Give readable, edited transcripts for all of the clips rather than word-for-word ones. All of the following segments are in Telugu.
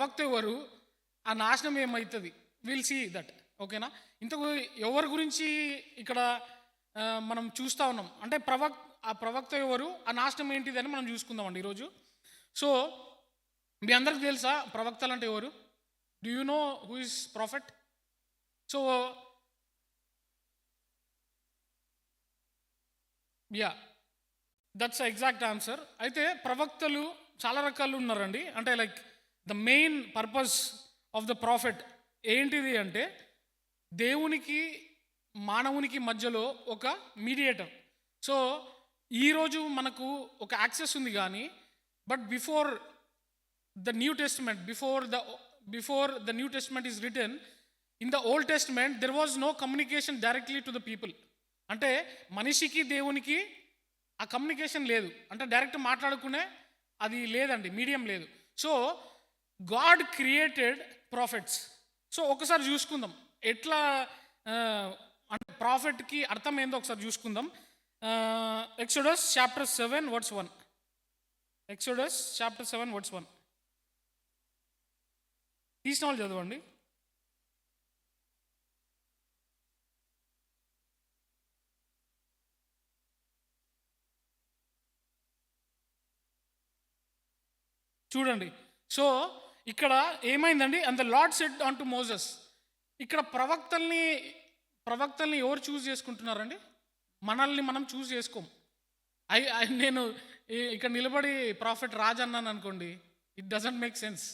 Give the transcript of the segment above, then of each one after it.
ప్రవక్త ఎవరు, ఆ నాశనం ఏమవుతుంది, విల్ సీ దట్. ఓకేనా? ఇంతకు ఎవరి గురించి ఇక్కడ మనం చూస్తూ ఉన్నాం అంటే ఆ ప్రవక్త ఎవరు, ఆ నాశనం ఏంటిది అని మనం చూసుకుందామండి ఈరోజు. సో మీ అందరికి తెలుసా ప్రవక్తలు అంటే ఎవరు? Do you know who is prophet? So yeah, that's exact answer. అయితే ప్రవక్తలు చాలా రకాలు ఉన్నారండి. అంటే like the main purpose of the prophet ఏంటిది అంటే దేవునికి మానవునికి మధ్యలో ఒక మీడియేటర్. సో ఈరోజు మనకు ఒక యాక్సెస్ ఉంది, కానీ but before the new testament, before the new testament is written, in the old testament there was no communication directly to the people. అంటే మనిషికి దేవునికి ఆ కమ్యూనికేషన్ లేదు, అంటే డైరెక్ట్ మాట్లాడుకునే అది లేదండి, మీడియం లేదు. So God created prophets. సో ఒకసారి చూసుకుందాం ఎట్లా అంటే ప్రాఫిట్కి అర్థం ఏందో ఒకసారి చూసుకుందాం. Exodus chapter 7 verse 1. Exodus chapter 7 verse 1 తీసిన వాళ్ళు చదవండి. చూడండి. సో ఇక్కడ ఏమైందండి? And the Lord said unto Moses. ఇక్కడ ప్రవక్తల్ని ఎవరు చూస్ చేసుకుంటున్నారండి? మనల్ని మనం చూస్ చేసుకోం. నేను ఇక్కడ నిలబడి ప్రాఫిట్ రాజ్ అన్నాను అనుకోండి, ఇట్ డజంట్ మేక్ సెన్స్.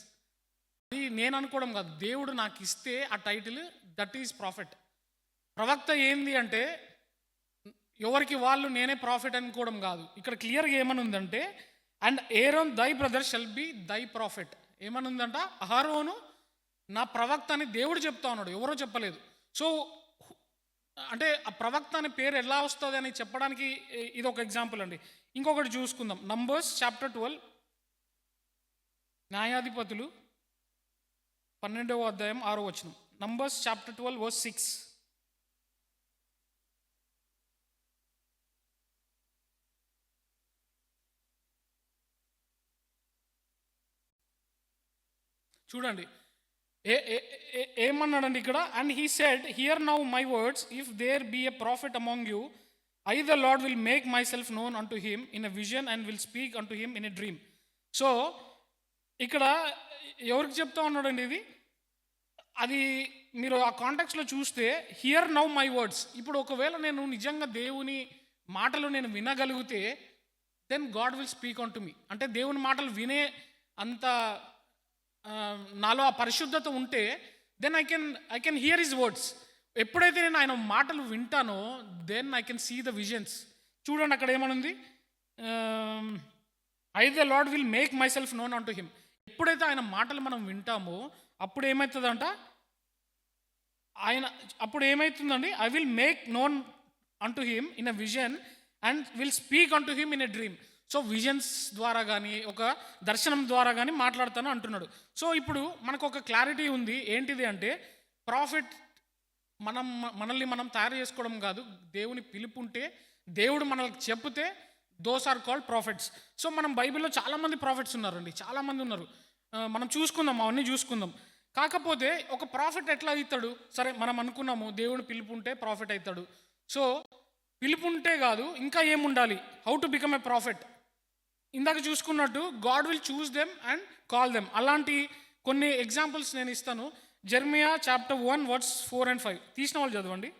అది నేను అనుకోవడం కాదు, దేవుడు నాకు ఇస్తే ఆ టైటిల్, దట్ ఈజ్ ప్రాఫిట్. ప్రవక్త ఏంది అంటే ఎవరికి వాళ్ళు నేనే ప్రాఫిట్ అనుకోవడం కాదు. ఇక్కడ క్లియర్గా ఏమని ఉందంటే, అండ్ ఏరోన్ దై బ్రదర్ షెల్ బి దై ప్రాఫిట్. ఏమని ఉందంట? అహరోను నా ప్రవక్త అని దేవుడు చెప్తా ఉన్నాడు, ఎవరో చెప్పలేదు. సో అంటే ఆ ప్రవక్త అనే పేరు ఎలా వస్తుంది అని చెప్పడానికి ఇది ఒక ఎగ్జాంపుల్ అండి. ఇంకొకటి చూసుకుందాం. నంబర్స్ చాప్టర్ 12, న్యాయాధిపతులు 12వ అధ్యాయం 6వ వచనం. Numbers chapter 12 verse 6. చూడండి ఏమన్నాడండి ఇక్కడ? And he said hear now my words, if there be a prophet among you, I the Lord will make myself known unto him in a vision and will speak unto him in a dream. So ఇక్కడ ఎవరికి చెప్తా ఉన్నాడండి ఇది? అది మీరు ఆ కాంటాక్ట్స్లో చూస్తే హియర్ నౌ మై వర్డ్స్. ఇప్పుడు ఒకవేళ నేను నిజంగా దేవుని మాటలు నేను వినగలిగితే, then God will speak unto me. అంటే దేవుని మాటలు వినే అంత నాలో ఆ పరిశుద్ధత ఉంటే, then I can hear his words. ఎప్పుడైతే నేను ఆయన మాటలు వింటానో, then I can see the visions. చూడండి అక్కడ ఏమనుంది? I the Lord will make myself known unto him. ఎప్పుడైతే ఆయన మాటలు మనం వింటామో అప్పుడు ఏమవుతుందంట? అప్పుడు ఏమవుతుందండి? I will make known unto him in a vision and will speak unto him in a dream. So visions ద్వారా కానీ ఒక దర్శనం ద్వారా కానీ మాట్లాడతాను అంటున్నాడు. సో ఇప్పుడు మనకు ఒక క్లారిటీ ఉంది. ఏంటిది అంటే ప్రాఫిట్ మనల్ని మనం తయారు చేసుకోవడం కాదు, దేవుని పిలుపుంటే, దేవుడు మనల్ని చెప్తే, those are called prophets. So మనం బైబిల్లో చాలామంది ప్రాఫిట్స్ ఉన్నారండి, చాలామంది ఉన్నారు. మనం చూసుకుందాం, అవన్నీ చూసుకుందాం. కాకపోతే ఒక ప్రాఫిట్ ఎట్లా అవుతాడు? సరే మనం అనుకున్నాము దేవుని పిలుపుంటే ప్రాఫిట్ అవుతాడు. సో పిలుపుంటే కాదు, ఇంకా ఏముండాలి? How to become a prophet. ఇందాక చూసుకున్నట్టు God will choose them and call them. అలాంటి కొన్ని ఎగ్జాంపుల్స్ నేను ఇస్తాను. జెర్మియా చాప్టర్ 1 వర్స్ 4 and 5 తీసిన వాళ్ళు చదవండి.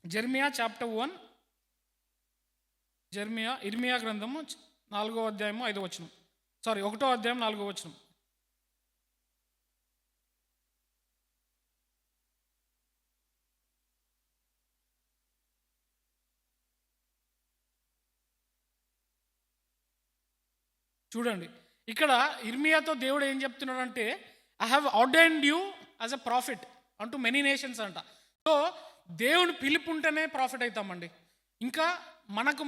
జెర్మియా చాప్టర్ 1, ఇర్మియా గ్రంథము 4వ అధ్యాయము 5వ వచనం. 1వ అధ్యాయం 4వ వచనం. చూడండి ఇక్కడ ఇర్మియాతో దేవుడు ఏం చెప్తున్నాడంటే, I have ordained you as a prophet unto many nations అంట. సో దేవుని పిలుపుంటేనే ప్రాఫిట్ అవుతామండి. ఇంకా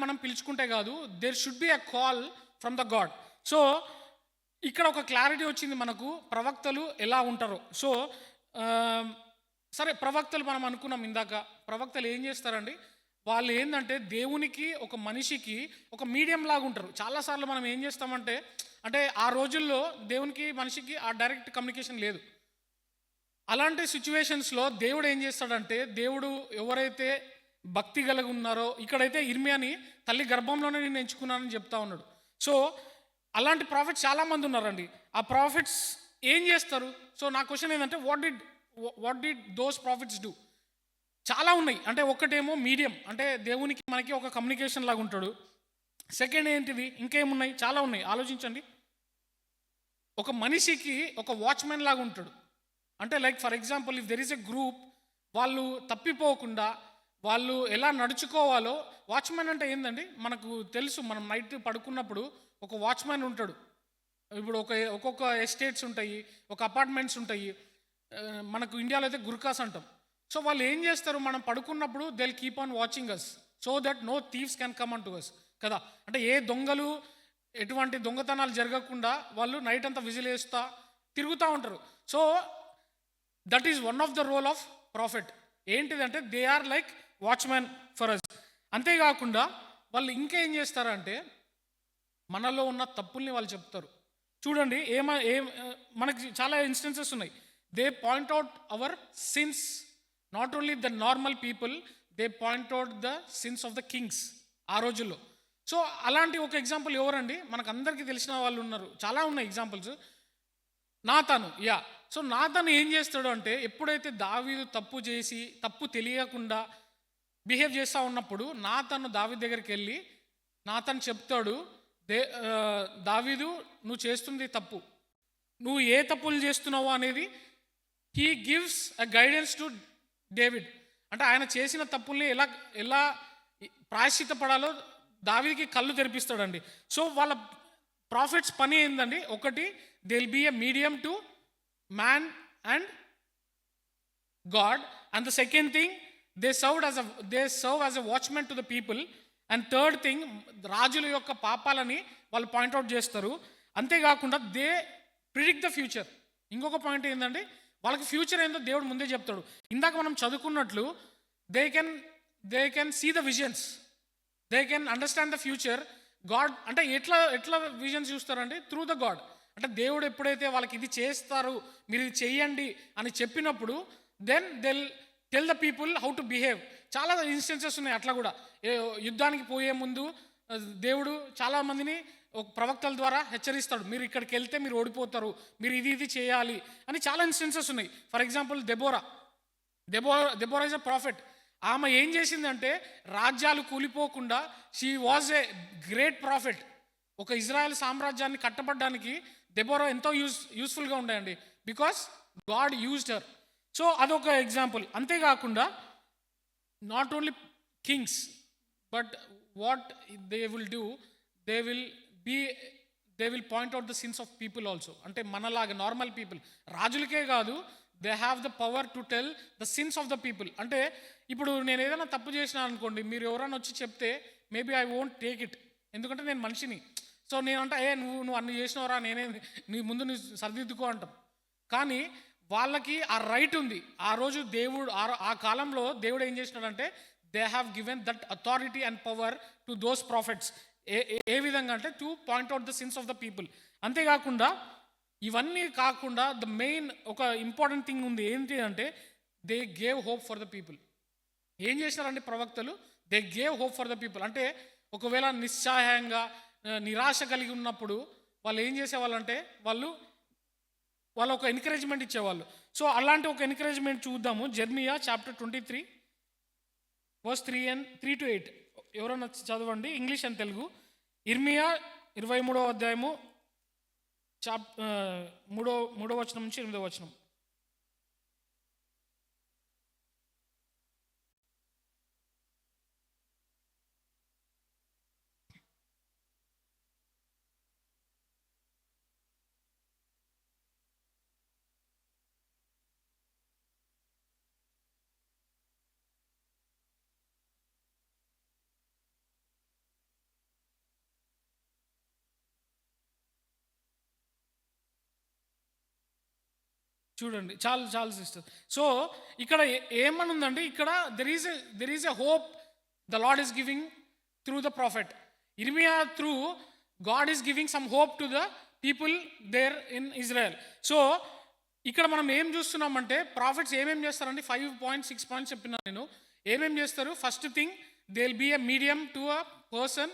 మనం పిలుచుకుంటే కాదు, there should be a call from the God. So ఇక్కడ ఒక క్లారిటీ వచ్చింది మనకు, ప్రవక్తలు ఎలా ఉంటారో. సో సరే, ప్రవక్తలు మనం అనుకున్నాం ఇందాక, ప్రవక్తలు ఏం చేస్తారండి? వాళ్ళు ఏంటంటే దేవునికి, ఒక మనిషికి ఒక మీడియం లాగా ఉంటారు. చాలాసార్లు మనం ఏం చేస్తామంటే, అంటే ఆ రోజుల్లో దేవునికి మనిషికి ఆ డైరెక్ట్ కమ్యూనికేషన్ లేదు. అలాంటి సిచ్యువేషన్స్లో దేవుడు ఏం చేస్తాడంటే, దేవుడు ఎవరైతే భక్తి కలిగి ఉన్నారో, ఇక్కడైతే ఇర్మియాని తల్లి గర్భంలోనే నేను ఎంచుకున్నానని చెప్తా ఉన్నాడు. సో అలాంటి ప్రాఫిట్స్ చాలామంది ఉన్నారండి. ఆ ప్రాఫిట్స్ ఏం చేస్తారు? సో నా క్వశ్చన్ ఏంటంటే, what did those profits do? చాలా ఉన్నాయి. అంటే ఒక్కటేమో మీడియం, అంటే దేవునికి మనకి ఒక కమ్యూనికేషన్ లాగా ఉంటాడు. సెకండ్ ఏంటిది? ఇంకేమున్నాయి? చాలా ఉన్నాయి, ఆలోచించండి. ఒక మనిషికి ఒక వాచ్మెన్ లాగా ఉంటాడు. అంటే like for example, if there is a group, వాళ్ళు తప్పిపోకుండా వాళ్ళు ఎలా నడుచుకోవాలో, వాచ్మెన్ అంటే ఏందండి మనకు తెలుసు. మనం నైట్ పడుకున్నప్పుడు ఒక వాచ్మెన్ ఉంటాడు. ఇప్పుడు ఒక్కొక్క ఎస్టేట్స్ ఉంటాయి, ఒక అపార్ట్మెంట్స్ ఉంటాయి. మనకు ఇండియాలో అయితే గుర్కాస్ అంటాం. సో వాళ్ళు ఏం చేస్తారు, మనం పడుకున్నప్పుడు they will keep on watching us so that no thieves can come unto us కదా. అంటే ఏ దొంగలు, ఎటువంటి దొంగతనాలు జరగకుండా వాళ్ళు నైట్ అంతా విజిల్ వేస్తా తిరుగుతూ ఉంటారు. So that is one of the role of prophet. ఏంటిదంటే they are like watchmen for us. అంతేకాకుండా వాళ్ళు ఇంకా ఏం చేస్తారంటే, మనలో ఉన్న తప్పుల్ని వాళ్ళు చెప్తారు. చూడండి, మనకి చాలా ఇన్స్టెన్సెస్ ఉన్నాయి. They point out our sins, not only the normal people, they point out the sins of the Kings ఆ రోజుల్లో. సో అలాంటి ఒక ఎగ్జాంపుల్ ఎవరండి, మనకు అందరికీ తెలిసిన వాళ్ళు ఉన్నారు, చాలా ఉన్నాయి ఎగ్జాంపుల్స్. నాతాను, సో నాతాను ఏం చేస్తాడు అంటే, ఎప్పుడైతే దావీదు తప్పు చేసి తప్పు తెలియకుండా బిహేవ్ చేస్తూ ఉన్నప్పుడు నాతాను దావీదు దగ్గరికి వెళ్ళి నాతాను చెప్తాడు, దావీదు నువ్వు చేస్తుంది తప్పు, నువ్వు ఏ తప్పులు చేస్తున్నావు అనేది he gives a guidance to David. అంటే ఆయన చేసిన తప్పుల్ని ఎలా ప్రాయశ్చిత పడాలో దావీదుకి కళ్ళు తెరిపిస్తాడండి. సో వాళ్ళ ప్రాఫిట్స్ పని ఏందండి, ఒకటి they will be a medium to man and God, and the second thing they serve as a watchmen to the people, and third thing రాజుల యొక్క పాపాలని వాళ్ళు పాయింట్అవుట్ చేస్తారు. అంతేకాకుండా దే ప్రిడిక్ట్ ద ఫ్యూచర్. ఇంకొక పాయింట్ ఏంటంటే, వాళ్ళకి ఫ్యూచర్ ఏందో దేవుడు ముందే చెప్తాడు. ఇందాక మనం చదువుకున్నట్లు they can see the visions, they can understand the future. God అంటే ఎట్లా విజన్స్ చూస్తారంటే త్రూ ద గాడ్. అంటే దేవుడు ఎప్పుడైతే వాళ్ళకి ఇది చేస్తారు, మీరు ఇది చెయ్యండి అని చెప్పినప్పుడు then they'll tell the people how to behave. చాలా ఇన్స్టెన్సెస్ ఉన్నాయి అట్లా కూడా. యుద్ధానికి పోయే ముందు దేవుడు చాలామందిని ప్రవక్తల ద్వారా హెచ్చరిస్తాడు, మీరు ఇక్కడికి వెళ్తే మీరు ఓడిపోతారు, మీరు ఇది చేయాలి అని చాలా ఇన్స్టెన్సెస్ ఉన్నాయి. For example Deborah is a prophet. ఆమె ఏం చేసిందంటే, రాజ్యాలు కూలిపోకుండా she was a great prophet. ఒక ఇజ్రాయెల్ సామ్రాజ్యాన్ని కట్టబడ్డానికి దెబోరా ఎంతో యూస్ఫుల్గా ఉండేయండి, because God used her. So అదొక ఎగ్జాంపుల్. అంతేకాకుండా not only kings, but what they will do, they will point out the sins of people also. అంటే మనలాగా నార్మల్ పీపుల్, రాజులకే కాదు, they have the power to tell the sins of the people. అంటే ఇప్పుడు నేను ఏదైనా తప్పు చేసినా అనుకోండి, మీరు ఎవరైనా వచ్చి చెప్తే maybe I won't take it, ఎందుకంటే నేను మనిషిని. సో నేనంటే నువ్వు అన్ని చేసినవరా, నీ ముందు నువ్వు సరిదిద్దుకో అంటాం. కానీ వాళ్ళకి ఆ రైట్ ఉంది. ఆ రోజు దేవుడు ఆ కాలంలో దేవుడు ఏం చేసినాడంటే, they have given that authority and power to those prophets. ఏ విధంగా అంటే to point out the sins of the people. అంతేకాకుండా ఇవన్నీ కాకుండా ద మెయిన్ ఒక ఇంపార్టెంట్ థింగ్ ఉంది. ఏంటి అంటే, they gave hope for the people. ఏం చేసినారంటే ప్రవక్తలు, they gave hope for the people. అంటే ఒకవేళ నిస్సహాయంగా నిరాశ కలిగి ఉన్నప్పుడు వాళ్ళు ఏం చేసేవాళ్ళు అంటే, వాళ్ళు ఒక ఎంకరేజ్మెంట్ ఇచ్చేవాళ్ళు. సో అలాంటి ఒక ఎంకరేజ్మెంట్ చూద్దాము. Jeremiah chapter 23 verse 3-8. ఎవరైనా చదవండి, ఇంగ్లీష్ అండ్ తెలుగు. ఇర్మియా 23వ అధ్యాయము మూడో వచనం నుంచి 8వ వచనం. చూడండి, చాలు సిస్టర్. సో ఇక్కడ ఏమని ఉందంటే, ఇక్కడ there is a hope the Lord is giving through the prophet. ఇర్మియా through God is giving some hope to the people there in Israel. So ఇక్కడ మనం ఏం చూస్తున్నామంటే ప్రాఫిట్స్ ఏమేం చేస్తారండి, 5.6 పాయింట్స్ చెప్పినా నేను. ఏమేం చేస్తారు? First thing, they will be a medium to a person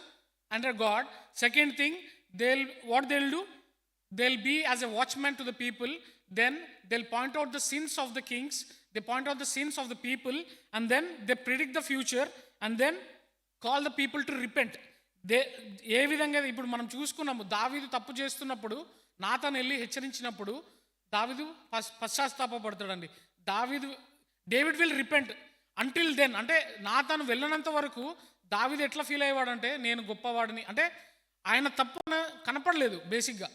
and a God. Second thing, what they'll do, they'll be as a watchman to the people. Then they'll point out the sins of the kings, they point out the sins of the people, and then they predict the future and then call the people to repent. ఏ విధంగా ఇప్పుడు మనం చూసుకున్నాము, దావీదు తప్పు చేస్తున్నప్పుడు నాతాను వెళ్ళి హెచ్చరించినప్పుడు దావీదు పశ్చాత్తాపడతాడండి. David will repent. Until then, అంటే నాతాను వెళ్ళనంత వరకు దావీదు ఎట్లా ఫీల్ అయ్యేవాడంటే నేను గొప్పవాడిని, అంటే ఆయన తప్పు కనపడలేదు బేసిక్గా.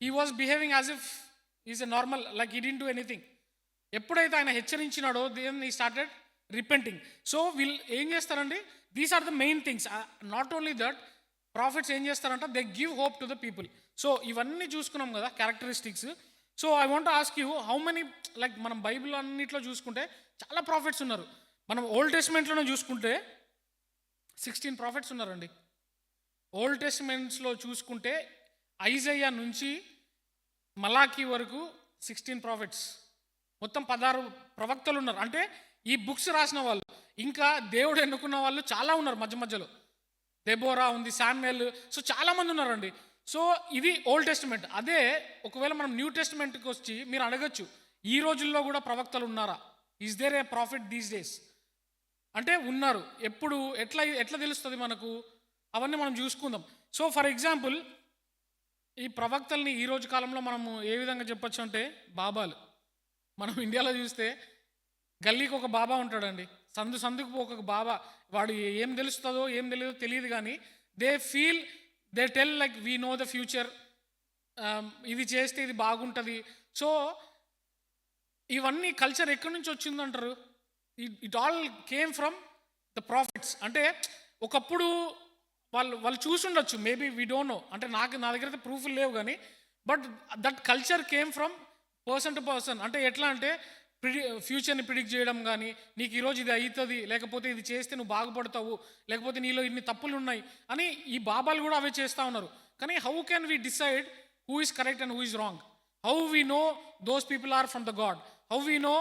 He was behaving as if is a normal, like he didn't do anything. ఎప్పుడైతే ఆయన హెచ్చరించినాడో then he started repenting. So వీళ్ళు ఏం చేస్తారండి, these are the main things. Not only that, prophets ఏం చేస్తారంట, they give hope to the people. So ఇవన్నీ చూసుకున్నాం కదా characteristics. So I want to ask you, how many, like మనం బైబిల్ అన్నిట్లో చూసుకుంటే చాలా ప్రాఫిట్స్ ఉన్నారు. మనం ఓల్డ్ టెస్ట్మెంట్లోనే చూసుకుంటే 16 ప్రాఫిట్స్ ఉన్నారండి. ఓల్డ్ టెస్ట్మెంట్స్లో చూసుకుంటే ఐజయ్యా నుంచి మలాకీ వరకు 16 ప్రాఫిట్స్, మొత్తం 16 ప్రవక్తలు ఉన్నారు. అంటే ఈ బుక్స్ రాసిన వాళ్ళు, ఇంకా దేవుడు ఎన్నుకున్న వాళ్ళు చాలా ఉన్నారు మధ్య మధ్యలో. దెబోరా ఉంది, శామ్యుయల్, సో చాలామంది ఉన్నారండి. సో ఇది ఓల్డ్ టెస్ట్మెంట్. అదే ఒకవేళ మనం న్యూ టెస్ట్మెంట్కి వచ్చి మీరు అడగచ్చు, ఈ రోజుల్లో కూడా ప్రవక్తలు ఉన్నారా? Is there a prophet these days? అంటే ఉన్నారు. ఎప్పుడు, ఎట్లా తెలుస్తుంది మనకు? అవన్నీ మనం చూసుకుందాం. సో ఫర్ ఎగ్జాంపుల్, ఈ ప్రవక్తల్ని ఈ రోజు కాలంలో మనము ఏ విధంగా చెప్పొచ్చు అంటే బాబాలు. మనం ఇండియాలో చూస్తే గల్లీకి ఒక బాబా ఉంటాడండి, సందుకు ఒక బాబా. వాడు ఏం తెలుస్తుందో ఏం తెలియదు కానీ they tell like we know the future, ఇది చేస్తే ఇది బాగుంటుంది. సో ఇవన్నీ కల్చర్ ఎక్కడి నుంచి వచ్చిందంటారు? It all came from the prophets. అంటే ఒకప్పుడు వాళ్ళు చూసి ఉండొచ్చు, మేబీ వీ డోంట్ నో, అంటే నా దగ్గర అయితే ప్రూఫ్లు లేవు కానీ, but that culture came from person to person. అంటే ఎట్లా అంటే ఫ్యూచర్ని ప్రిడిక్ట్ చేయడం కానీ, నీకు ఈరోజు ఇది అవుతుంది, లేకపోతే ఇది చేస్తే నువ్వు బాగుపడతావు, లేకపోతే నీలో ఇన్ని తప్పులు ఉన్నాయి అని ఈ బాబాలు కూడా అవే చేస్తూ ఉన్నారు. కానీ how can we decide who is correct and who is wrong? How we know those people are from the God? How we know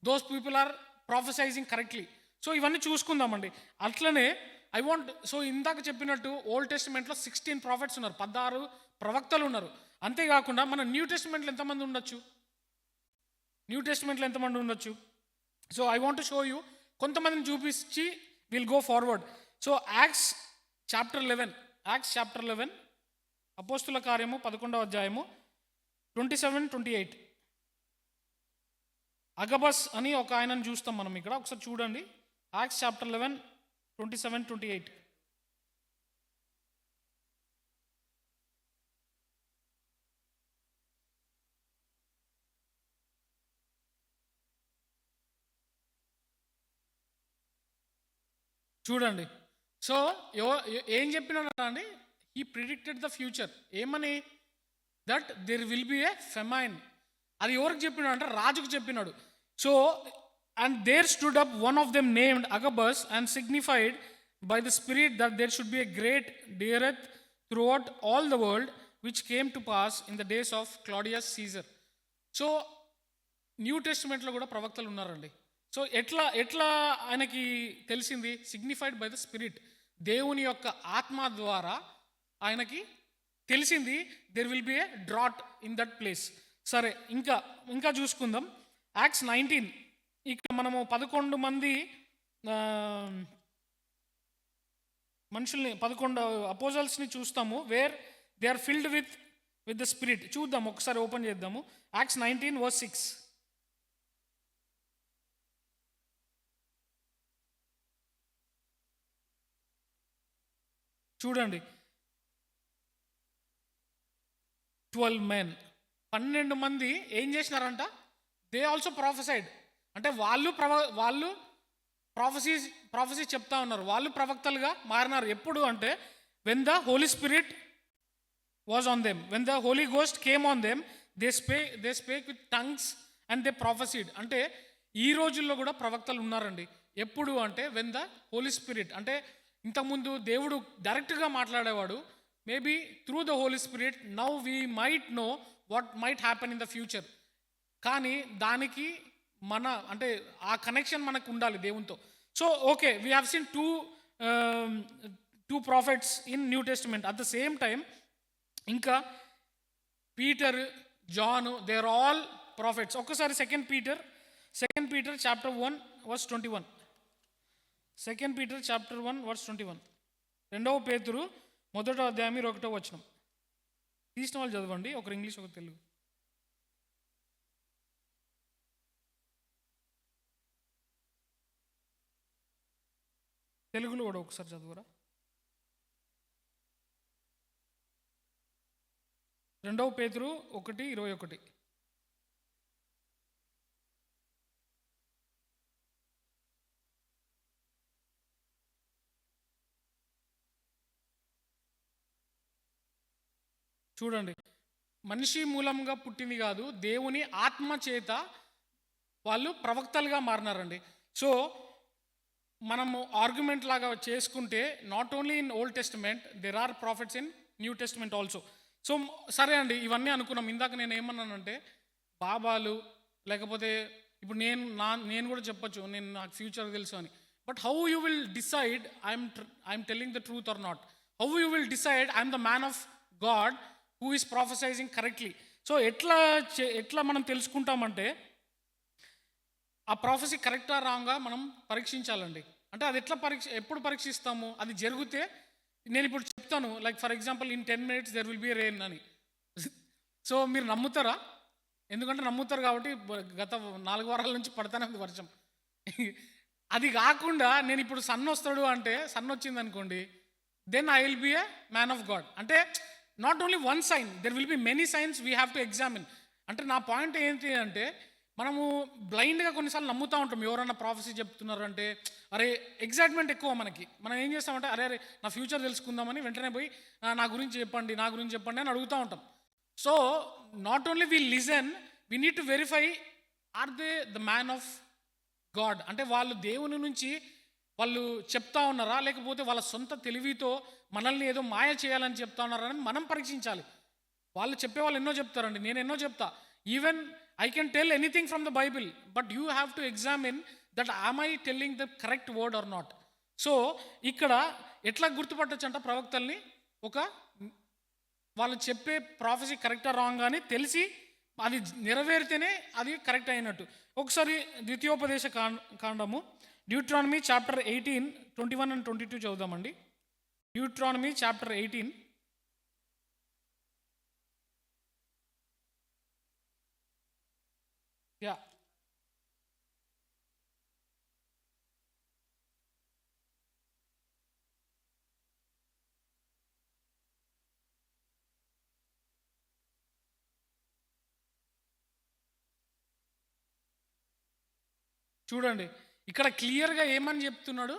those people are prophesizing correctly? So ఇవన్నీ చూసుకుందామండి. అట్లనే సో ఇందాక చెప్పినట్టు ఓల్డ్ టెస్ట్మెంట్లో 16 ప్రాఫిట్స్ ఉన్నారు, 16 ప్రవక్తలు ఉన్నారు. అంతేకాకుండా మన న్యూ టెస్ట్మెంట్లో ఎంతమంది ఉండొచ్చు? So I want to show you, కొంతమందిని చూపించి will go forward. So acts chapter 11, అపోస్తుల కార్యము 11వ అధ్యాయము 27-28. అగబస్ అని ఒక ఆయనను చూస్తాం మనం ఇక్కడ. ఒకసారి చూడండి, యాక్ట్స్ చాప్టర్ 11, 27-28. చూడండి. సో ఏం చెప్పినాడు అండి? He predicted the future. ఏమని? That there will be a famine. అది ఎవరికి చెప్పినాడు అంటే రాజుకు చెప్పినాడు. So and there stood up one of them named Agabus and signified by the spirit that there should be a great dearth throughout all the world which came to pass in the days of Claudius Caesar. So new టెస్ట్మెంట్లో కూడా ప్రవక్తలు ఉన్నారండి. సో ఎట్లా ఆయనకి తెలిసింది? సిగ్నిఫైడ్ బై ద స్పిరిట్, దేవుని యొక్క ఆత్మ ద్వారా ఆయనకి తెలిసింది there will be A drought in that place. సరే, ఇంకా చూసుకుందాం. యాక్ట్స్ 19, ఇక్కడ మనము 11 మంది మనుషుల్ని, 11 అపోజల్స్ని చూస్తాము, where they are filled with the spirit. చూద్దాం, ఒకసారి ఓపెన్ చేద్దాము. యాక్ట్స్ 19:6. చూడండి, 12 men, 12 మంది ఏం చేసినారంట? They also prophesied. అంటే వాళ్ళు ప్రాఫెసీ చెప్తా ఉన్నారు, వాళ్ళు ప్రవక్తలుగా మారినారు. ఎప్పుడు అంటే when the holy spirit was on them, when the holy ghost came on them, they spake with tongues and they prophesied. అంటే ఈ రోజుల్లో కూడా ప్రవక్తలు ఉన్నారండి. ఎప్పుడు అంటే వెన్ ద హోలీ స్పిరిట్, అంటే ఇంతకుముందు దేవుడు డైరెక్ట్గా మాట్లాడేవాడు, maybe through the holy spirit now we might know what might happen in the future. కానీ దానికి అంటే ఆ కనెక్షన్ మనకు ఉండాలి దేవునితో. So okay, we have seen two prophets in new testament. At the same time ఇంకా Peter, John, they are all prophets. ఒక్కసారి second Peter chapter 1 verse 21. Second Peter chapter 1 verse 21. 2వ పేతురు 1వ అధ్యాయం 1వ వచనం. తీసిన వాళ్ళు చదవండి, ఒకరు ఇంగ్లీష్ ఒకరు తెలుగు. తెలుగులో కూడా ఒకసారి చదువురా. 2వ పేతురు 1:21. చూడండి, మనిషి మూలంగా పుట్టింది కాదు, దేవుని ఆత్మ చేత వాళ్ళు ప్రవక్తలుగా మారినారండి. సో మనము ఆర్గ్యుమెంట్ లాగా చేసుకుంటే not only in old testament, there are prophets in new testament also. So సరే అండి, ఇవన్నీ అనుకున్నాం. ఇందాక నేను ఏమన్నానంటే బాబాలు, లేకపోతే ఇప్పుడు నేను కూడా చెప్పొచ్చు నాకు ఫ్యూచర్ తెలుసు అని. But how you will decide I'm telling the truth or not? How you will decide I'm the man of God who is prophesizing correctly? So ఎట్లా మనం తెలుసుకుంటామంటే ఆ ప్రాఫెసీ కరెక్టా రాంగా మనం పరీక్షించాలండి. అంటే అది ఎప్పుడు పరీక్షిస్తాము? అది జరిగితే నేను ఇప్పుడు చెప్తాను, like for example in 10 minutes there will B rain అని. సో మీరు నమ్ముతారా? ఎందుకంటే నమ్ముతారు కాబట్టి గత 4 వారాల నుంచి పడతానే ఉంది వర్షం. అది కాకుండా నేను ఇప్పుడు సన్ వస్తాడు అంటే, సన్ వచ్చింది అనుకోండి, then I will be a man of God. అంటే not only one sign, there will be many signs we have to examine. అంటే నా పాయింట్ ఏంటి అంటే, మనము బ్లైండ్గా కొన్నిసార్లు నమ్ముతూ ఉంటాం. ఎవరన్నా ప్రాఫెసీ చెప్తున్నారు అంటే, అరే ఎగ్జైట్మెంట్ ఎక్కువ మనకి. మనం ఏం చేస్తామంటే, అరే నా ఫ్యూచర్ తెలుసుకుందామని వెంటనే పోయి నా గురించి చెప్పండి అని అడుగుతూ ఉంటాం. So not only we listen, we need to verify are they the man of God. అంటే వాళ్ళు దేవుని నుంచి వాళ్ళు చెప్తా ఉన్నారా, లేకపోతే వాళ్ళ సొంత తెలివితో మనల్ని ఏదో మాయ చేయాలని చెప్తా ఉన్నారా అని మనం పరీక్షించాలి. వాళ్ళు చెప్పేవాళ్ళు ఎన్నో చెప్తారండి, నేను ఎన్నో చెప్తా. Even I can tell anything from the Bible, but you have to examine that am I telling the correct word or not. So ఇక్కడ ఎట్లా గుర్తుపట్టచ్చు అంట ప్రవక్తల్ని? వాళ్ళు చెప్పే ప్రాఫెసీ కరెక్టా రాంగ్ అని తెలిసి అది నెరవేరితేనే అది కరెక్ట్ అయినట్టు. ఒకసారి ద్వితీయోపదేశ కాండము డ్యూట్రానమీ చాప్టర్ 18, 21 and 22 చదువుదామండి. Deuteronomy chapter 18. యా, చూడండి ఇక్కడ క్లియర్గా ఏమని చెప్తున్నాడు.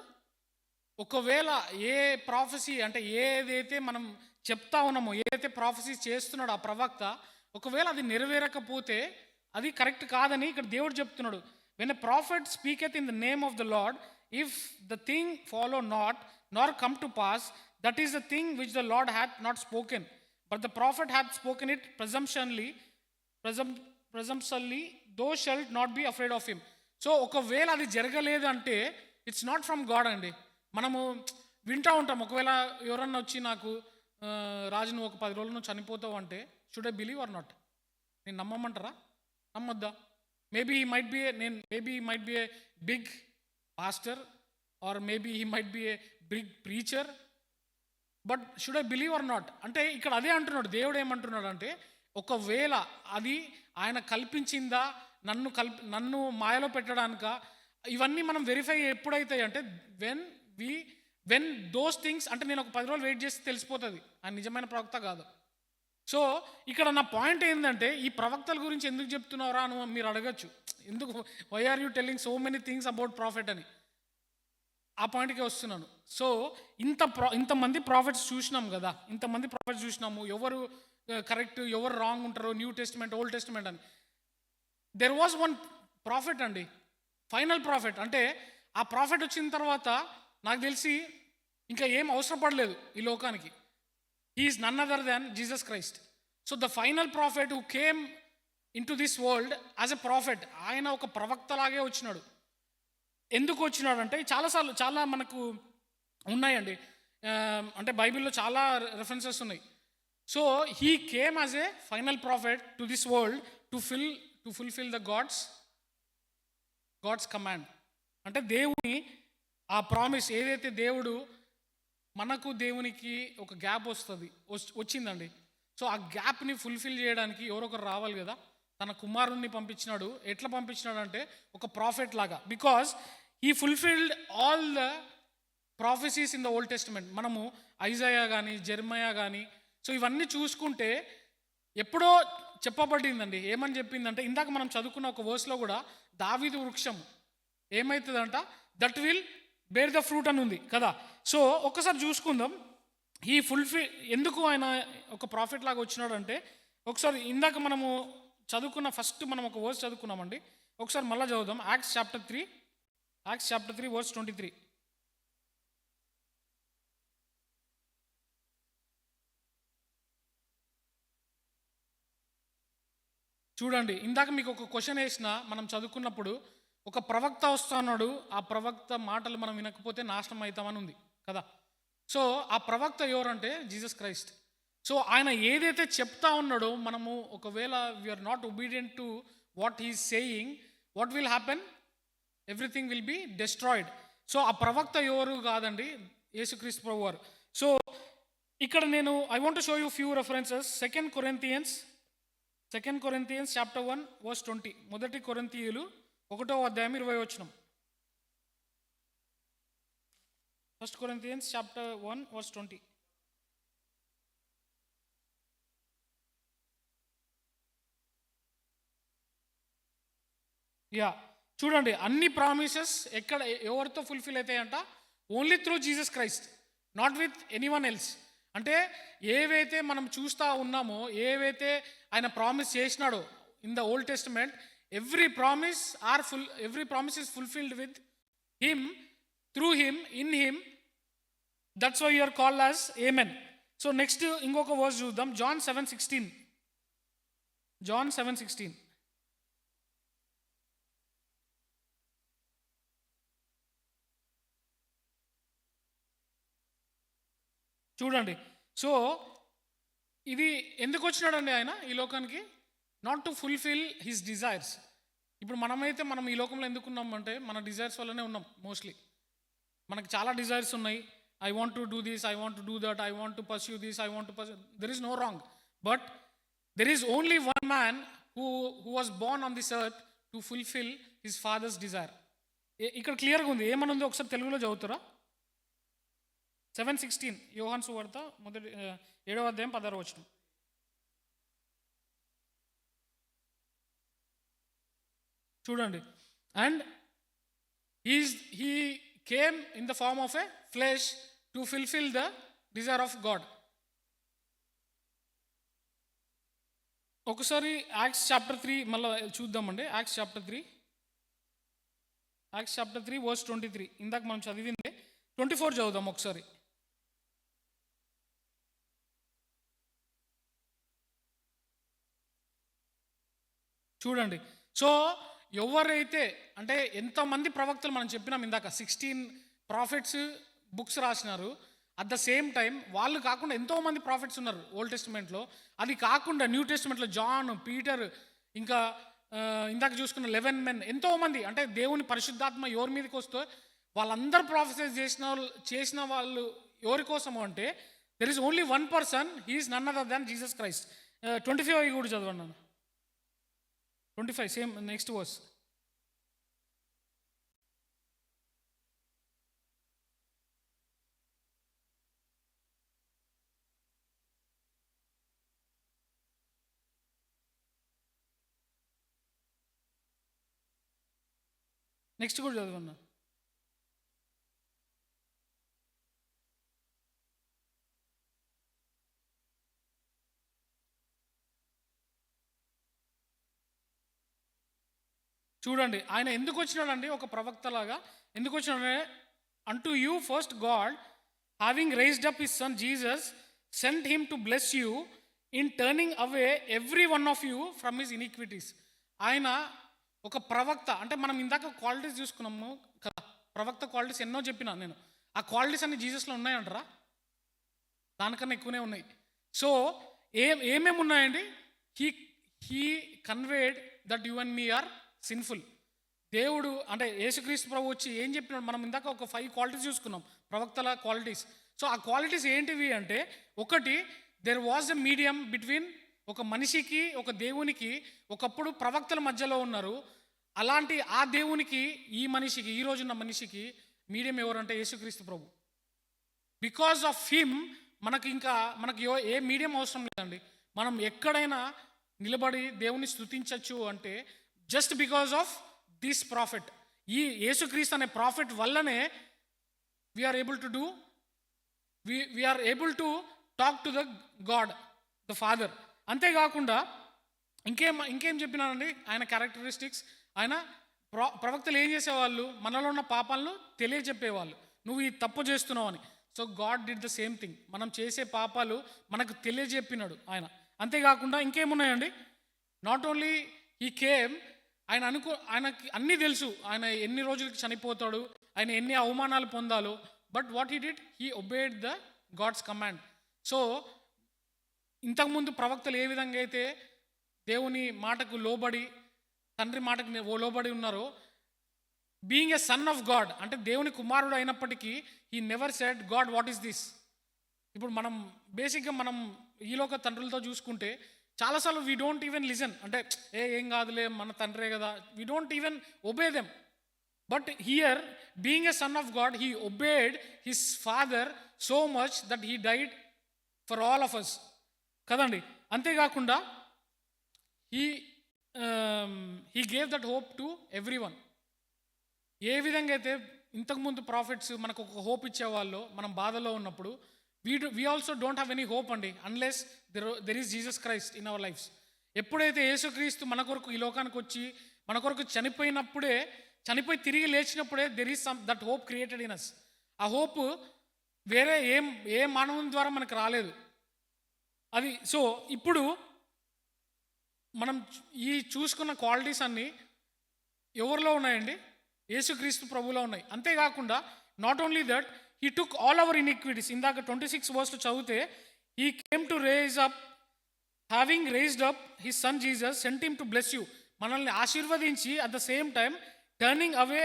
ఒకవేళ ఏ ప్రాఫెసీ అంటే ఏదైతే మనం చెప్తా ఉన్నామో, ఏదైతే ప్రాఫెసీ చేస్తున్నాడో ఆ ప్రవక్త, ఒకవేళ అది నెరవేరకపోతే అది కరెక్ట్ కాదని ఇక్కడ దేవుడు చెప్తున్నాడు. When a prophet speaketh in the name of the Lord, if the thing follow not nor come to pass, that is the thing which the Lord hath not spoken, but the prophet hath spoken it presumptuously, thou shalt not be afraid of him. So ఒకవేళ అది జరగలేదు అంటే ఇట్స్ నాట్ ఫ్రమ్ గాడ్ అండి. మనము వింటూ ఉంటాం, ఒకవేళ ఎవరన్నా వచ్చి నాకు రాజు నువ్వు ఒక 10 రోజులు నువ్వు చనిపోతావు అంటే, should I believe or not? నేను నమ్మమంటారా? నమ్మొద్దా? Maybe he might be a big pastor, or maybe he might be a big preacher, but should I believe or not? అంటే ఇక్కడ అదే అంటున్నాడు దేవుడు. ఏమంటున్నాడు అంటే, ఒకవేళ అది ఆయన కల్పించిందా, నన్ను మాయలో పెట్టడానిక, ఇవన్నీ మనం వెరిఫై ఎప్పుడైతాయి అంటే వెన్ దోస్ థింగ్స్, అంటే నేను ఒక 10 రోజులు వెయిట్ చేస్తే తెలిసిపోతుంది ఆయన నిజమైన ప్రవక్త కాదు. సో ఇక్కడ నా పాయింట్ ఏంటంటే, ఈ ప్రవక్తల గురించి ఎందుకు చెప్తున్నారా అని మీరు అడగచ్చు. ఎందుకు, why are you telling so many things about prophet అని, ఆ పాయింట్కి వస్తున్నాను. సో ఇంతమంది ప్రాఫిట్స్ చూసినాం కదా, ఇంతమంది ప్రాఫిట్స్ చూసినాము, ఎవరు కరెక్ట్ ఎవరు రాంగ్ ఉంటారు, న్యూ టెస్టిమెంట్ ఓల్డ్ టెస్టిమెంట్ అని. దెర్ వాజ్ వన్ ప్రాఫిట్ అండి, ఫైనల్ ప్రాఫిట్. అంటే ఆ ప్రాఫిట్ వచ్చిన తర్వాత నాకు తెలిసి ఇంకా ఏం అవసరం పడలేదు ఈ లోకానికి. He is none other than Jesus Christ. So the final prophet who came into this world as a prophet, ఆయన ఒక ప్రవక్తలాగే వచ్చినాడు. ఎందుకు వచ్చినాడంటే చాలా మనకు ఉన్నాయండి, అంటే బైబిల్లో చాలా రెఫరెన్సెస్ ఉన్నాయి. So he came as a final prophet to this world to fulfil the God's command. అంటే దేవుని ఆ ప్రామిస్ ఏదైతే దేవుడు మనకు దేవునికి ఒక గ్యాప్ వచ్చిందండి. సో ఆ గ్యాప్ని ఫుల్ఫిల్ చేయడానికి ఎవరొకరు రావాలి కదా. తన కుమారుణ్ణి పంపించినాడు. ఎట్లా పంపించినాడు అంటే ఒక ప్రాఫిట్ లాగా, because he fulfilled all the prophecies in the old testament. మనము ఐజాయా కానీ జెర్మయా కానీ సో ఇవన్నీ చూసుకుంటే ఎప్పుడో చెప్పబడిందండి. ఏమని చెప్పిందంటే ఇందాక మనం చదువుకున్న ఒక వర్స్లో కూడా దావీదు వృక్షం ఏమవుతుందంట, that will bear the fruit అని ఉంది కదా. సో ఒక్కసారి చూసుకుందాం ఈ ఎందుకు ఆయన ఒక ప్రాఫిట్ లాగా వచ్చినాడు అంటే, ఒకసారి ఇందాక మనము చదువుకున్న ఫస్ట్ మనం ఒక వర్స్ చదువుకున్నామండి, ఒకసారి మళ్ళీ చదువుదాం. Acts chapter 3 verse 23. చూడండి, ఇందాక మీకు ఒక క్వశ్చన్ వేసిన మనం చదువుకున్నప్పుడు, ఒక ప్రవక్త వస్తున్నాడు, ఆ ప్రవక్త మాటలు మనం వినకపోతే నాశనం అవుతామని ఉంది కదా. సో ఆ ప్రవక్త ఎవరంటే జీసస్ క్రైస్ట్. సో ఆయన ఏదైతే చెప్తా ఉన్నాడో మనము ఒకవేళ we are not obedient to what he's saying, what will happen, everything will be destroyed. So ఆ ప్రవక్త ఎవరు కాదండి, యేసుక్రీస్తు ప్రభు వారు. సో ఇక్కడ నేను I want to show you few references. 2 Corinthians chapter 1 verse 20. 1 కొరింథీయులు 1:20. 1 Corinthians chapter 1 verse 20. చూడండి, అన్ని ప్రామిసెస్ ఎవరితో ఫుల్ఫిల్ అవుతాయంట, only through Jesus Christ, not with anyone else. అంటే ఏవైతే మనం చూస్తూ ఉన్నామో, ఏవైతే ఆయన ప్రామిస్ చేసినాడో in the old testament, every promise is fulfilled with him, through him, in him. That's why you are called as Amen. So next ఇంకొక వర్స్ చూద్దాం. John 7:16. చూడండి, సో ఇది ఎందుకు వచ్చినాడండి ఆయన ఈ లోకానికి, not to fulfil his desires. ఇప్పుడు మనం ఈ లోకంలో ఎందుకున్నామంటే మన డిజైర్స్ వల్లనే ఉన్నాం. మోస్ట్లీ మనకు చాలా డిజైర్స్ ఉన్నాయి. I want to do this, I want to do that, I want to pursue this, I want to pursue. There is no wrong, but there is only one man who was born on this earth to fulfil his father's desire. ఇక్కడ క్లియర్గా ఉంది, ఏమనుంది ఒకసారి తెలుగులో చదువుతారా? 7:16 యోహాను సువార్త 7వ అధ్యాయం 16వ వచనం. చూడండి, and he came in the form of a flesh to fulfil the desire of God. ఒకసారి యాక్ట్స్ చాప్టర్ 3 మళ్ళీ చూద్దామండి. Acts chapter 3 verse 23. ఇందాక మనం చదివింది 24 చదువుదాం ఒకసారి. చూడండి, సో ఎవరైతే అంటే ఎంతమంది ప్రవక్తలు మనం చెప్పినాం ఇందాక, 16 ప్రాఫిట్స్ బుక్స్ రాసినారు. అట్ ద సేమ్ టైం వాళ్ళు కాకుండా ఎంతోమంది ప్రాఫిట్స్ ఉన్నారు ఓల్డ్ టెస్టిమెంట్లో. అది కాకుండా న్యూ టెస్టిమెంట్లో జాన్, పీటర్, ఇంకా ఇందాక చూసుకున్న 11 men, ఎంతోమంది. అంటే దేవుని పరిశుద్ధాత్మ ఎవరి మీదకి వస్తే వాళ్ళందరూ ప్రాఫెసైజ్ చేసిన వాళ్ళు ఎవరి కోసము అంటే, there is only one person, he is none other than Jesus Christ. 25 కూడా చదవండి. 25 సేమ్ నెక్స్ట్ వర్స్. నెక్స్ట్ కూడా చదవన్నా. చూడండి, ఆయన ఎందుకు వచ్చినాడండి ఒక ప్రవక్తలాగా, ఎందుకు వచ్చినాడంటే, అంటూ you first God having raised up his son Jesus sent him to bless you in turning away every one of you from his iniquities. ఆయన ఒక ప్రవక్త అంటే మనం ఇందాక క్వాలిటీస్ చూసుకున్నాము కదా, ప్రవక్త క్వాలిటీస్ ఎన్నో చెప్పినా నేను. ఆ క్వాలిటీస్ అన్ని జీసస్లో ఉన్నాయంటారా? దానికన్నా ఎక్కువనే ఉన్నాయి. సో ఏమేమి ఉన్నాయండి? He conveyed that you and me are sinful. దేవుడు అంటే యేసుక్రీస్తు ప్రభు వచ్చి ఏం చెప్పినాడు? మనం ఇందాక ఒక 5 క్వాలిటీస్ చూసుకున్నాం, ప్రవక్తల క్వాలిటీస్. సో ఆ క్వాలిటీస్ ఏంటివి అంటే, ఒకటి, there was a medium between ఒక మనిషికి ఒక దేవునికి. ఒకప్పుడు ప్రవక్తల మధ్యలో ఉన్నారు. అలాంటి ఆ దేవునికి ఈ మనిషికి, ఈ రోజున్న మనిషికి మీడియం ఎవరంటే యేసుక్రీస్తు ప్రభు. బికాజ్ ఆఫ్ హిమ్ మనకి ఏ మీడియం అవసరం లేదండి. మనం ఎక్కడైనా నిలబడి దేవుని స్తుతించవచ్చు అంటే just because of this prophet. ఈ యేసుక్రీస్తు అనే ప్రాఫిట్ వల్లనే we are able to talk to the God the Father. అంతేకాకుండా ఇంకేం చెప్పినానండి ఆయన క్యారెక్టరిస్టిక్స్. ఆయన ప్రవక్తలు ఏం చేసేవాళ్ళు? మనలో ఉన్న పాపాలను తెలియజెప్పేవాళ్ళు, నువ్వు ఈ తప్పు చేస్తున్నావు అని. So God did the same thing. మనం చేసే పాపాలు మనకు తెలియజెప్పినాడు ఆయన. అంతేకాకుండా ఇంకేమున్నాయండి? నాట్ ఓన్లీ ఈ కేమ్, ఆయనకి అన్నీ తెలుసు, ఆయన ఎన్ని రోజులకి చనిపోతాడు, ఆయన ఎన్ని అవమానాలు పొందాలో. But what he did, he obeyed the God's command. So ఇంతకుముందు ప్రవక్తలు ఏ విధంగా అయితే దేవుని మాటకు లోబడి, తండ్రి మాటకు లోబడి ఉన్నారో, being a son of God అంటే దేవుని కుమారుడు అయినప్పటికీ he never said God what is this. ఇప్పుడు మనం బేసిక్గా మనం ఈలోక తండ్రులతో చూసుకుంటే చాలాసార్లు వీ డోంట్ ఈవెన్ లిజన్. అంటే ఏం కాదులే, మన తండ్రే కదా, we don't even obey them. But here being a son of God, he obeyed his father so much that he died for all of us కదండి. అంతేకాకుండా he gave that hope to every one. ఏ విధంగా అయితే ఇంతకుముందు ప్రాఫిట్స్ మనకు ఒక హోప్ ఇచ్చేవాళ్ళు మనం బాధలో ఉన్నప్పుడు, we also don't have any hope అండి unless there is Jesus Christ in our lifes. ఎప్పుడైతే యేసుక్రీస్తు మన కొరకు ఈ లోకానికి వచ్చి మన కొరకు చనిపోయి తిరిగి లేచినప్పుడే there is that hope created in us. ఆ హోప్ వేరే ఏ మానవుని ద్వారా మనకు రాలేదు అది. సో ఇప్పుడు మనం ఈ చూసుకున్న క్వాలిటీస్ అన్నీ ఎవరిలో ఉన్నాయండి? యేసుక్రీస్తు ప్రభులో ఉన్నాయి. అంతేకాకుండా not only that, he took all our iniquities. ఇందాక 26 వర్స్లో చదివితే, he came to raise up, having raised up his son Jesus, sent him to bless you. మనల్ని ఆశీర్వదించి at the same time turning away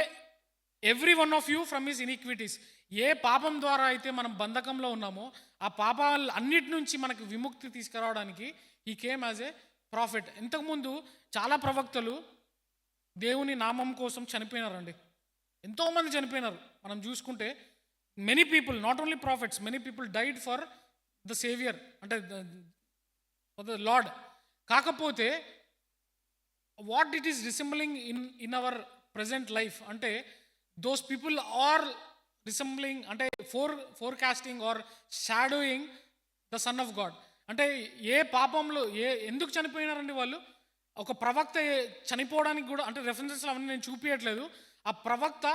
every one of you from his iniquities. ఏ పాపం ద్వారా అయితే మనం బంధకంలో ఉన్నామో ఆ పాపాలు అన్నిటి నుంచి మనకు విముక్తి తీసుకురావడానికి ఈ కేమ్ యాజ్ ఏ ప్రాఫిట్. ఇంతకుముందు చాలా ప్రవక్తలు దేవుని నామం కోసం చనిపోయినారండి. ఎంతోమంది చనిపోయినారు. మనం చూసుకుంటే many people, not only prophets, many people died for the saviour అంటే ఫర్ ద లార్డ్. కాకపోతే what it is resembling in our present life అంటే దోస్ పీపుల్ ఆర్ రిసెంబ్లింగ్ అంటే forecasting or shadowing the son of God. అంటే ఏ పాపంలో ఎందుకు చనిపోయినారండి వాళ్ళు? ఒక ప్రవక్త చనిపోవడానికి కూడా, అంటే రెఫరెన్సెస్ అవన్నీ నేను చూపించట్లేదు, ఆ ప్రవక్త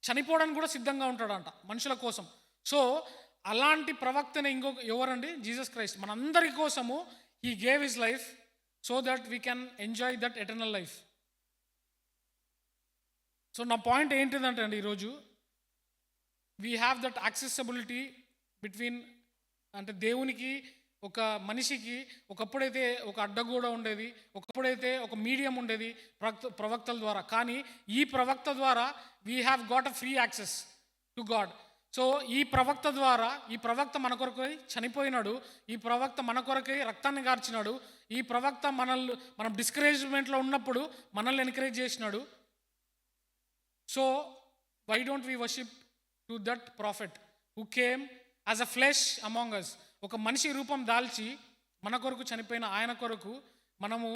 చనిపోవడానికి కూడా సిద్ధంగా ఉంటాడంట మనుషుల కోసం. సో అలాంటి ప్రవక్తనే ఎవరండి? Jesus Christ. మనందరి కోసము he gave his life so that we can enjoy that eternal life. So నా పాయింట్ ఏంటిదంటే అండి, ఈరోజు we have that accessibility between, అంటే దేవునికి ఒక మనిషికి ఒకప్పుడైతే ఒక అడ్డగోడ ఉండేది, ఒకప్పుడైతే ఒక మీడియం ఉండేది ప్రవక్తల ద్వారా. కానీ ఈ ప్రవక్త ద్వారా we have got a free access to God. So ఈ ప్రవక్త ద్వారా, ఈ ప్రవక్త మన కొరకై చనిపోయినాడు, ఈ ప్రవక్త మన కొరకై రక్తాన్ని గార్చినాడు, ఈ ప్రవక్త మనం డిస్కరేజ్మెంట్లో ఉన్నప్పుడు మనల్ని ఎంకరేజ్ చేసినాడు. So why don't we worship to that prophet who came as a flesh among us. ఒక మనిషి రూపం దాల్చి మన కొరకు చనిపోయిన ఆయన కొరకు మనము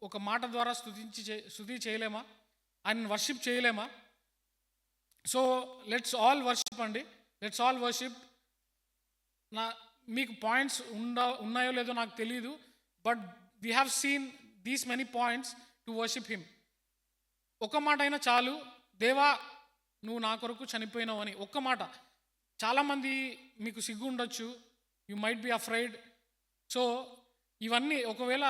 ఒక మాట ద్వారా స్తుతి చేయలేమా? ఆయనను వర్షిప్ చేయలేమా? సో లెట్స్ ఆల్ వర్షిప్ అండి, లెట్స్ ఆల్ వర్షిప్. మీకు పాయింట్స్ ఉన్నాయో లేదో నాకు తెలీదు, but we have seen these many points to worship him. ఒక మాట అయినా చాలు, దేవా నువ్వు నా కొరకు చనిపోయినావు అని ఒక్క మాట. చాలామంది మీకు సిగ్గు ఉండొచ్చు, you might be afraid. So ఇవన్నీ ఒకవేళ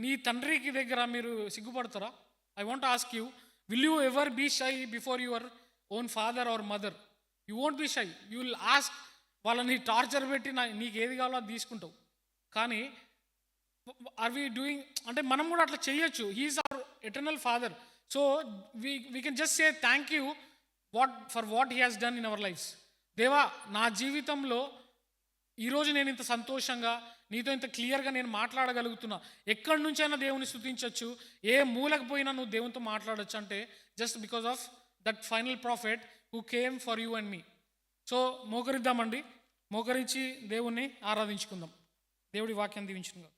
నీ తండ్రికి దగ్గర మీరు సిగ్గుపడతారా? I want ask you, will you ever be shy before your own father or mother? You won't be shy. You will ask. వాళ్ళని టార్చర్ పెట్టి నీకు ఏది కావాలో అది తీసుకుంటావు. కానీ ఆర్ వీ డూయింగ్ అంటే మనం కూడా అట్లా చేయొచ్చు. He is our eternal father. So we can just say thank you for what he has done in our lives. దేవా, నా జీవితంలో ఈరోజు నేను ఇంత సంతోషంగా నీతో ఇంత క్లియర్గా నేను మాట్లాడగలుగుతున్నా. ఎక్కడి నుంచైనా దేవుని స్తుతించవచ్చు, ఏ మూలకు పోయినా నువ్వు దేవునితో మాట్లాడచ్చు. అంటే just because of that final prophet who came for you and me. So మోకరిద్దామండి, మోకరించి దేవుణ్ణి ఆరాధించుకుందాం. దేవుడి వాక్యం దీవించుకుందాం.